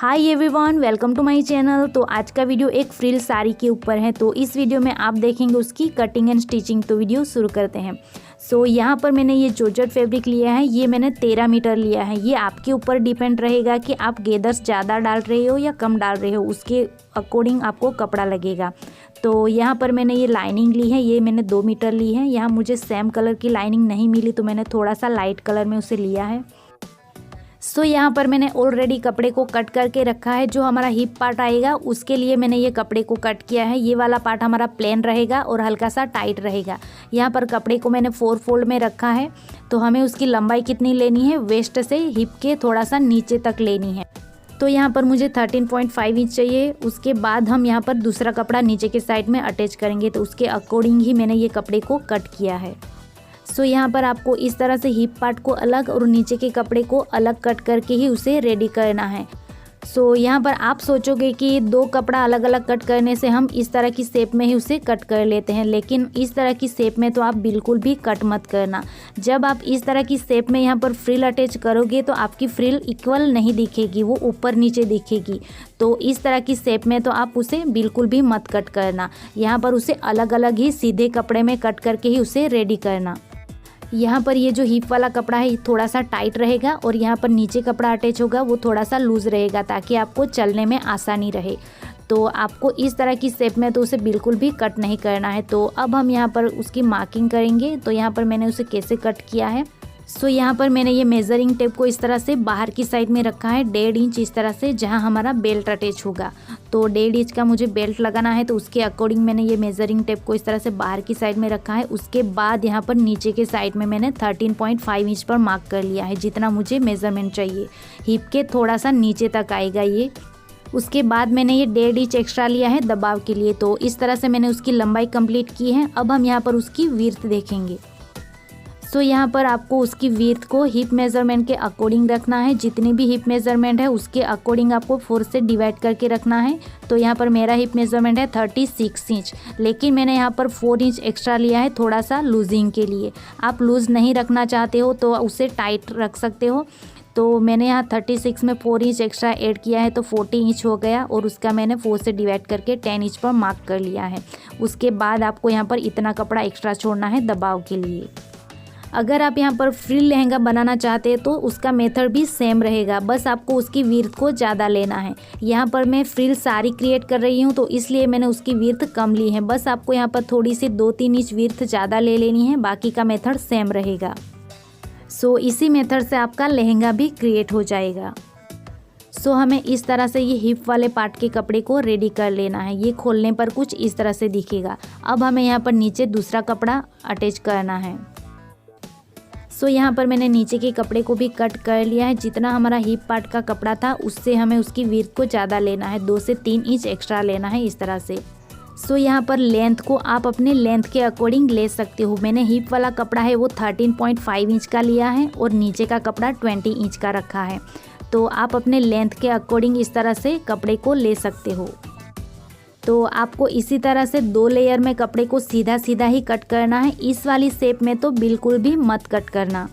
Hi everyone, welcome to my channel. तो आज का वीडियो एक फ्रिल साड़ी के ऊपर है। तो इस वीडियो में आप देखेंगे उसकी कटिंग एंड स्टिचिंग। तो वीडियो शुरू करते हैं। यहाँ पर मैंने ये जॉर्जेट फैब्रिक लिया है। ये मैंने 13 मीटर लिया है। ये आपके ऊपर डिपेंड रहेगा कि आप गेदर्स ज़्यादा डाल रहे हो या कम डाल रहे हो, उसके अकॉर्डिंग आपको कपड़ा लगेगा। तो यहाँ पर मैंने ये लाइनिंग ली है, ये मैंने 2 मीटर ली है। यहाँ मुझे सेम कलर की लाइनिंग नहीं मिली तो मैंने थोड़ा सा लाइट कलर में उसे लिया है। यहाँ पर मैंने ऑलरेडी कपड़े को कट करके रखा है। जो हमारा हिप पार्ट आएगा उसके लिए मैंने ये कपड़े को कट किया है। ये वाला पार्ट हमारा प्लेन रहेगा और हल्का सा टाइट रहेगा। यहाँ पर कपड़े को मैंने 4 फोल्ड में रखा है। तो हमें उसकी लंबाई कितनी लेनी है, वेस्ट से हिप के थोड़ा सा नीचे तक लेनी है। तो यहाँ पर मुझे 13.5 इंच चाहिए। उसके बाद हम यहाँ पर दूसरा कपड़ा नीचे के साइड में अटैच करेंगे। तो उसके अकॉर्डिंग ही मैंने ये कपड़े को कट किया है। यहाँ पर आपको इस तरह से हिप पार्ट को अलग और नीचे के कपड़े को अलग कट करके ही उसे रेडी करना है। यहाँ पर आप सोचोगे कि 2 कपड़ा अलग अलग कट करने से हम इस तरह की शेप में ही उसे कट कर लेते हैं, लेकिन इस तरह की शेप में तो आप बिल्कुल भी कट मत करना। जब आप इस तरह की शेप में यहाँ पर फ्रिल अटैच करोगे तो आपकी फ्रिल इक्वल नहीं दिखेगी, वो ऊपर नीचे दिखेगी। तो इस तरह की शेप में तो आप उसे बिल्कुल भी मत कट करना। यहाँ पर उसे अलग अलग ही सीधे कपड़े में कट करके ही उसे रेडी करना। यहाँ पर ये जो हिप वाला कपड़ा है थोड़ा सा टाइट रहेगा और यहाँ पर नीचे कपड़ा अटैच होगा वो थोड़ा सा लूज़ रहेगा, ताकि आपको चलने में आसानी रहे। तो आपको इस तरह की शेप में तो उसे बिल्कुल भी कट नहीं करना है। तो अब हम यहाँ पर उसकी मार्किंग करेंगे। तो यहाँ पर मैंने उसे कैसे कट किया है। यहाँ पर मैंने ये मेजरिंग टेप को इस तरह से बाहर की साइड में रखा है, 1.5 इंच इस तरह से, जहाँ हमारा बेल्ट अटैच होगा। तो 1.5 इंच का मुझे बेल्ट लगाना है। तो उसके अकॉर्डिंग मैंने ये मेजरिंग टेप को इस तरह से बाहर की साइड में रखा है। उसके बाद यहाँ पर नीचे के साइड में मैंने 13.5 इंच पर मार्क कर लिया है, जितना मुझे मेजरमेंट चाहिए। हिप के थोड़ा सा नीचे तक आएगा ये। उसके बाद मैंने ये 1.5 इंच एक्स्ट्रा लिया है दबाव के लिए। तो इस तरह से मैंने उसकी लंबाई कंप्लीट की है। अब हम यहाँ पर उसकी विड्थ देखेंगे। यहाँ पर आपको उसकी विड्थ को हिप मेजरमेंट के अकॉर्डिंग रखना है। जितनी भी हिप मेजरमेंट है उसके अकॉर्डिंग आपको 4 से डिवाइड करके रखना है। तो यहाँ पर मेरा हिप मेजरमेंट है 36 इंच, लेकिन मैंने यहाँ पर 4 इंच एक्स्ट्रा लिया है थोड़ा सा लूजिंग के लिए। आप लूज़ नहीं रखना चाहते हो तो उसे टाइट रख सकते हो। तो मैंने यहाँ 36 में 4 इंच एक्स्ट्रा ऐड किया है तो 40 इंच हो गया, और उसका मैंने 4 से डिवाइड करके 10 इंच पर मार्क कर लिया है। उसके बाद आपको यहाँ पर इतना कपड़ा एक्स्ट्रा छोड़ना है दबाव के लिए। अगर आप यहाँ पर फ्रिल लहंगा बनाना चाहते हैं तो उसका मेथड भी सेम रहेगा, बस आपको उसकी विड्थ को ज़्यादा लेना है। यहाँ पर मैं फ्रिल साड़ी क्रिएट कर रही हूँ तो इसलिए मैंने उसकी विड्थ कम ली है। बस आपको यहाँ पर थोड़ी सी 2-3 इंच विड्थ ज़्यादा ले लेनी है, बाकी का मेथड सेम रहेगा। इसी मेथड से आपका लहंगा भी क्रिएट हो जाएगा। हमें इस तरह से ये हिप वाले पार्ट के कपड़े को रेडी कर लेना है। ये खोलने पर कुछ इस तरह से दिखेगा। अब हमें यहाँ पर नीचे दूसरा कपड़ा अटैच करना है। यहाँ पर मैंने नीचे के कपड़े को भी कट कर लिया है। जितना हमारा हिप पार्ट का कपड़ा था उससे हमें उसकी विड्थ को ज़्यादा लेना है, 2 से 3 इंच एक्स्ट्रा लेना है इस तरह से। यहाँ पर लेंथ को आप अपने लेंथ के अकॉर्डिंग ले सकते हो। मैंने हिप वाला कपड़ा है वो 13.5 इंच का लिया है और नीचे का कपड़ा 20 इंच का रखा है। तो आप अपने लेंथ के अकॉर्डिंग इस तरह से कपड़े को ले सकते हो। तो आपको इसी तरह से 2 लेयर में कपड़े को सीधा सीधा ही कट करना है। इस वाली शेप में तो बिल्कुल भी मत कट करना।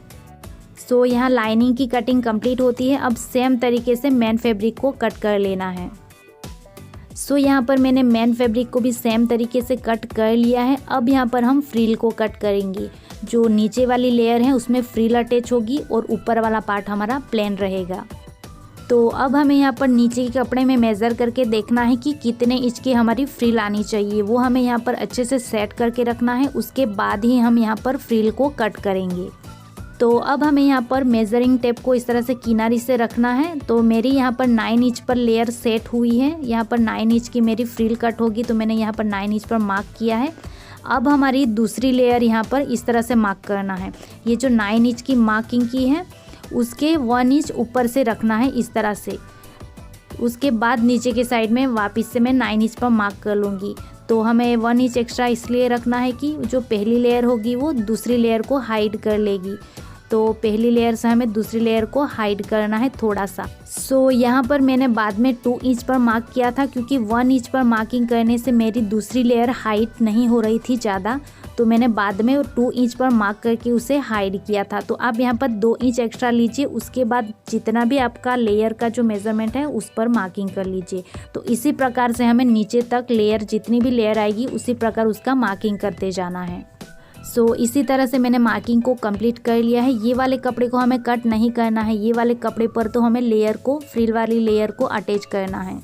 यहाँ लाइनिंग की कटिंग कंप्लीट होती है। अब सेम तरीके से मेन फैब्रिक को कट कर लेना है। यहाँ पर मैंने मेन फैब्रिक को भी सेम तरीके से कट कर लिया है। अब यहाँ पर हम फ्रिल को कट करेंगे। जो नीचे वाली लेयर है उसमें फ्रिल अटैच होगी और ऊपर वाला पार्ट हमारा प्लेन रहेगा। तो अब हमें यहाँ पर नीचे के कपड़े में मेज़र करके देखना है कि कितने इंच की हमारी फ्रिल आनी चाहिए। वो हमें यहाँ पर अच्छे से सेट करके रखना है। उसके बाद ही हम यहाँ पर फ्रिल को कट करेंगे। तो अब हमें यहाँ पर मेजरिंग टेप को इस तरह से किनारे से रखना है। तो मेरी यहाँ पर 9 इंच पर लेयर सेट हुई है। यहाँ पर 9 इंच की मेरी फ्रिल कट होगी, तो मैंने यहाँ पर 9 इंच पर मार्क किया है। अब हमारी दूसरी लेयर यहाँ पर इस तरह से मार्क करना है। ये जो 9 इंच की मार्किंग की है उसके 1 इंच ऊपर से रखना है इस तरह से। उसके बाद नीचे के साइड में वापस से मैं 9 इंच पर मार्क कर लूँगी। तो हमें 1 इंच एक्स्ट्रा इसलिए रखना है कि जो पहली लेयर होगी वो दूसरी लेयर को हाइड कर लेगी। तो पहली लेयर से हमें दूसरी लेयर को हाइड करना है थोड़ा सा। सो यहाँ पर मैंने बाद में 2 इंच पर मार्क किया था, क्योंकि 1 इंच पर मार्किंग करने से मेरी दूसरी लेयर हाइट नहीं हो रही थी ज़्यादा, तो मैंने बाद में 2 इंच पर मार्क करके उसे हाइड किया था। तो आप यहाँ पर 2 इंच एक्स्ट्रा लीजिए, उसके बाद जितना भी आपका लेयर का जो मेज़रमेंट है उस पर मार्किंग कर लीजिए। तो इसी प्रकार से हमें नीचे तक लेयर, जितनी भी लेयर आएगी उसी प्रकार उसका मार्किंग करते जाना है। सो इसी तरह से मैंने मार्किंग को कंप्लीट कर लिया है। ये वाले कपड़े को हमें कट नहीं करना है, ये वाले कपड़े पर तो हमें लेयर को, फ्रिल वाली लेयर को अटैच करना है।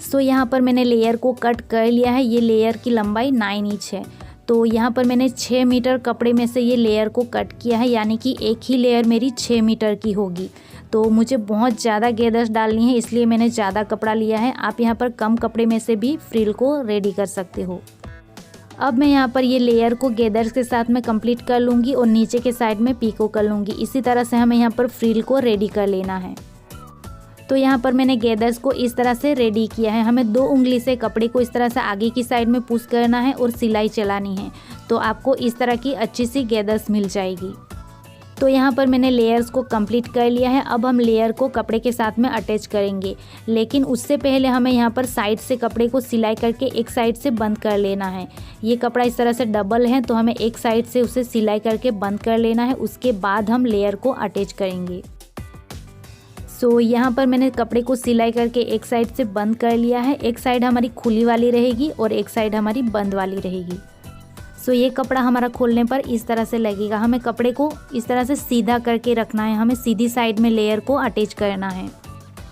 सो यहाँ पर मैंने लेयर को कट कर लिया है। ये लेयर की लंबाई 9 इंच है। तो यहाँ पर मैंने 6 मीटर कपड़े में से ये लेयर को कट किया है, यानी कि एक ही लेयर मेरी 6 मीटर की होगी। तो मुझे बहुत ज़्यादा गैदर्स डालनी है, इसलिए मैंने ज़्यादा कपड़ा लिया है। आप यहाँ पर कम कपड़े में से भी फ्रिल को रेडी कर सकते हो। अब मैं यहाँ पर ये लेयर को गैदर्स के साथ में कंप्लीट कर लूँगी और नीचे के साइड में पीको कर लूँगी। इसी तरह से हमें यहाँ पर फ्रिल को रेडी कर लेना है। तो यहाँ पर मैंने गैदर्स को इस तरह से रेडी किया है। हमें 2 उंगली से कपड़े को इस तरह से आगे की साइड में पुश करना है और सिलाई चलानी है, तो आपको इस तरह की अच्छी सी गैदर्स मिल जाएगी। तो यहाँ पर मैंने लेयर्स को कंप्लीट कर लिया है। अब हम लेयर को कपड़े के साथ में अटैच करेंगे, लेकिन उससे पहले हमें यहाँ पर साइड से कपड़े को सिलाई करके एक साइड से बंद कर लेना है। ये कपड़ा इस तरह से डबल है, तो हमें एक साइड से उसे सिलाई करके बंद कर लेना है। उसके बाद हम लेयर को अटैच करेंगे। सो यहाँ पर मैंने कपड़े को सिलाई करके एक साइड से बंद कर लिया है। एक साइड हमारी खुली वाली रहेगी और एक साइड हमारी बंद वाली रहेगी। सो ये कपड़ा हमारा खोलने पर इस तरह से लगेगा। हमें कपड़े को इस तरह से सीधा करके रखना है, हमें सीधी साइड में लेयर को अटैच करना है।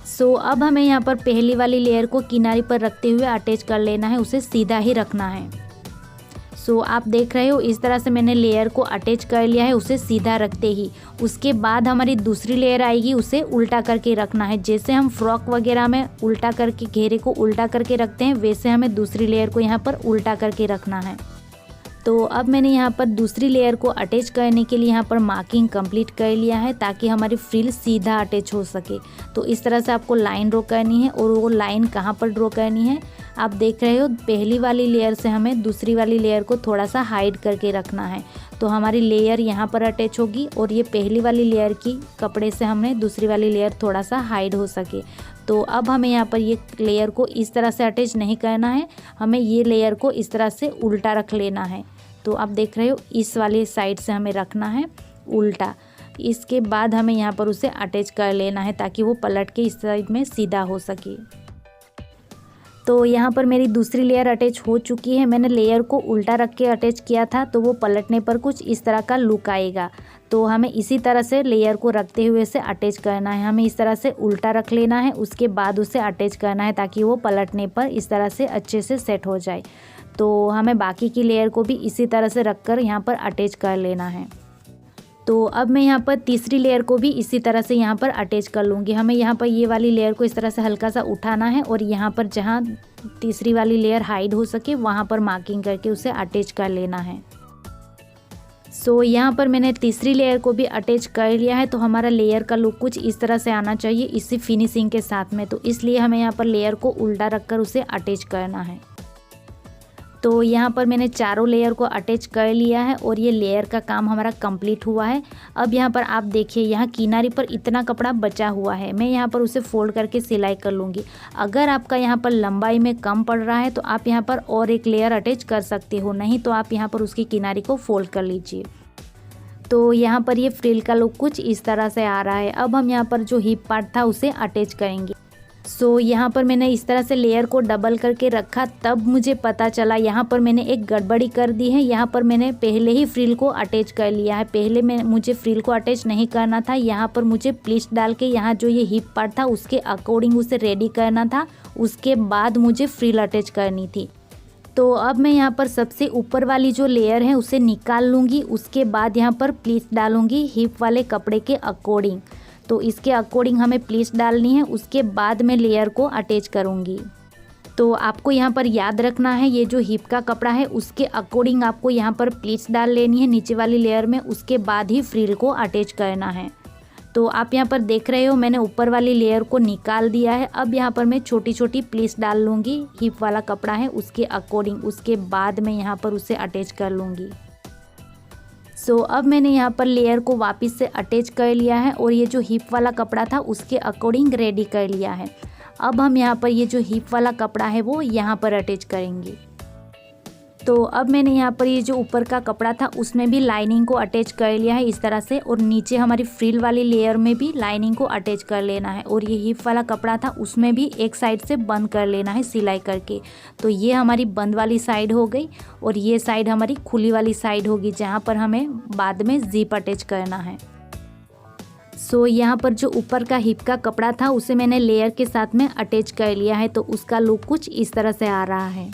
सो अब हमें यहाँ पर पहली वाली लेयर को किनारे पर रखते हुए अटैच कर लेना है, उसे सीधा ही रखना है। सो आप देख रहे हो इस तरह से मैंने लेयर को अटैच कर लिया है, उसे सीधा रखते ही। उसके बाद हमारी दूसरी लेयर आएगी, उसे उल्टा करके रखना है। जैसे हम फ्रॉक वगैरह में उल्टा करके घेरे को उल्टा करके रखते हैं, वैसे हमें दूसरी लेयर को यहाँ पर उल्टा करके रखना है। तो अब मैंने यहाँ पर दूसरी लेयर को अटैच करने के लिए यहाँ पर मार्किंग कंप्लीट कर लिया है, ताकि हमारी फ्रिल सीधा अटैच हो सके। तो इस तरह से आपको लाइन ड्रॉ करनी है, और वो लाइन कहाँ पर ड्रॉ करनी है आप देख रहे हो। पहली वाली लेयर से हमें दूसरी वाली लेयर को थोड़ा सा हाइड करके रखना है, तो हमारी लेयर यहाँ पर अटैच होगी, और ये पहली वाली लेयर की कपड़े से हमने दूसरी वाली लेयर थोड़ा सा हाइड हो सके। तो अब हमें यहाँ पर ये लेयर को इस तरह से अटैच नहीं करना है, हमें ये लेयर को इस तरह से उल्टा रख लेना है। तो आप देख रहे हो इस वाली साइड से हमें रखना है उल्टा। इसके बाद हमें यहाँ पर उसे अटैच कर लेना है, ताकि वो पलट के इस साइड में सीधा हो सके। तो यहाँ पर मेरी दूसरी लेयर अटैच हो चुकी है। मैंने लेयर को उल्टा रख के अटैच किया था, तो वो पलटने पर कुछ इस तरह का लुक आएगा। तो हमें इसी तरह से लेयर को रखते हुए से अटैच करना है। हमें इस तरह से उल्टा रख लेना है, उसके बाद उसे अटैच करना है, ताकि वो पलटने पर इस तरह से अच्छे से सेट हो जाए। तो हमें बाकी की लेयर को भी इसी तरह से रखकर यहाँ पर अटैच कर लेना है। तो अब मैं यहाँ पर तीसरी लेयर को भी इसी तरह से यहाँ पर अटैच कर लूँगी। हमें यहाँ पर ये वाली लेयर को इस तरह से हल्का सा उठाना है, और यहाँ पर जहाँ तीसरी वाली लेयर हाइड हो सके वहाँ पर मार्किंग करके उसे अटैच कर लेना है। सो यहाँ पर मैंने तीसरी लेयर को भी अटैच कर लिया है। तो हमारा लेयर का लुक कुछ इस तरह से आना चाहिए इसी फिनिशिंग के साथ में। तो इसलिए हमें यहाँ पर लेयर को उल्टा रखकर उसे अटैच करना है। तो यहाँ पर मैंने चारों लेयर को अटैच कर लिया है, और ये लेयर का काम हमारा कंप्लीट हुआ है। अब यहाँ पर आप देखिए, यहाँ किनारे पर इतना कपड़ा बचा हुआ है। मैं यहाँ पर उसे फोल्ड करके सिलाई कर लूँगी। अगर आपका यहाँ पर लंबाई में कम पड़ रहा है, तो आप यहाँ पर और एक लेयर अटैच कर सकते हो, नहीं तो आप यहाँ पर उसकी किनारे को फोल्ड कर लीजिए। तो यहाँ पर ये फ्रिल का लुक कुछ इस तरह से आ रहा है। अब हम यहाँ पर जो हिप पार्ट था उसे अटैच करेंगे। सो यहाँ पर मैंने इस तरह से लेयर को डबल करके रखा, तब मुझे पता चला यहाँ पर मैंने एक गड़बड़ी कर दी है। यहाँ पर मैंने पहले ही फ्रिल को अटैच कर लिया है। पहले मुझे फ्रिल को अटैच नहीं करना था, यहाँ पर मुझे प्लीट्स डाल के यहाँ जो ये हिप पार्ट था उसके अकॉर्डिंग उसे रेडी करना था। उसके बाद मुझे फ्रिल अटैच करनी थी। तो अब मैं यहाँ पर सबसे ऊपर वाली जो लेयर है उसे निकाल लूँगी। उसके बाद यहाँ पर प्लीट्स डालूँगी हिप वाले कपड़े के अकॉर्डिंग। तो इसके अकॉर्डिंग हमें प्लीट्स डालनी है, उसके बाद मैं लेयर को अटैच करूँगी। तो आपको यहाँ पर याद रखना है, ये जो हिप का कपड़ा है उसके अकॉर्डिंग आपको यहाँ पर प्लीट्स डाल लेनी है नीचे वाली लेयर में, उसके बाद ही फ्रिल को अटैच करना है। तो आप यहाँ पर देख रहे हो मैंने ऊपर वाली लेयर को निकाल दिया है। अब यहाँ पर मैं छोटी छोटी प्लीट्स डाल लूँगी, हिप वाला कपड़ा है उसके अकॉर्डिंग। उसके बाद मैं यहाँ पर उसे अटैच कर लूँगी। सो अब मैंने यहाँ पर लेयर को वापस से अटैच कर लिया है और ये जो हिप वाला कपड़ा था उसके अकॉर्डिंग रेडी कर लिया है। अब हम यहाँ पर ये जो हिप वाला कपड़ा है वो यहाँ पर अटैच करेंगे। तो अब मैंने यहाँ पर ये जो ऊपर का कपड़ा था उसमें भी लाइनिंग को अटैच कर लिया है इस तरह से, और नीचे हमारी फ्रिल वाली लेयर में भी लाइनिंग को अटैच कर लेना है। और ये हिप वाला कपड़ा था उसमें भी एक साइड से बंद कर लेना है सिलाई करके। तो ये हमारी बंद वाली साइड हो गई और ये साइड हमारी खुली वाली साइड होगी जहाँ पर हमें बाद में जिप अटैच करना है। सो यहाँ पर जो ऊपर का हिप का कपड़ा था उसे मैंने लेयर के साथ में अटैच कर लिया है, तो उसका लुक कुछ इस तरह से आ रहा है।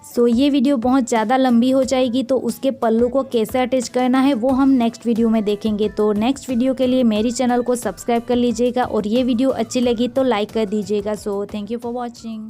सो ये वीडियो बहुत ज़्यादा लंबी हो जाएगी, तो उसके पल्लू को कैसे अटैच करना है वो हम नेक्स्ट वीडियो में देखेंगे। तो नेक्स्ट वीडियो के लिए मेरी चैनल को सब्सक्राइब कर लीजिएगा और ये वीडियो अच्छी लगी तो लाइक कर दीजिएगा। So thank you for watching.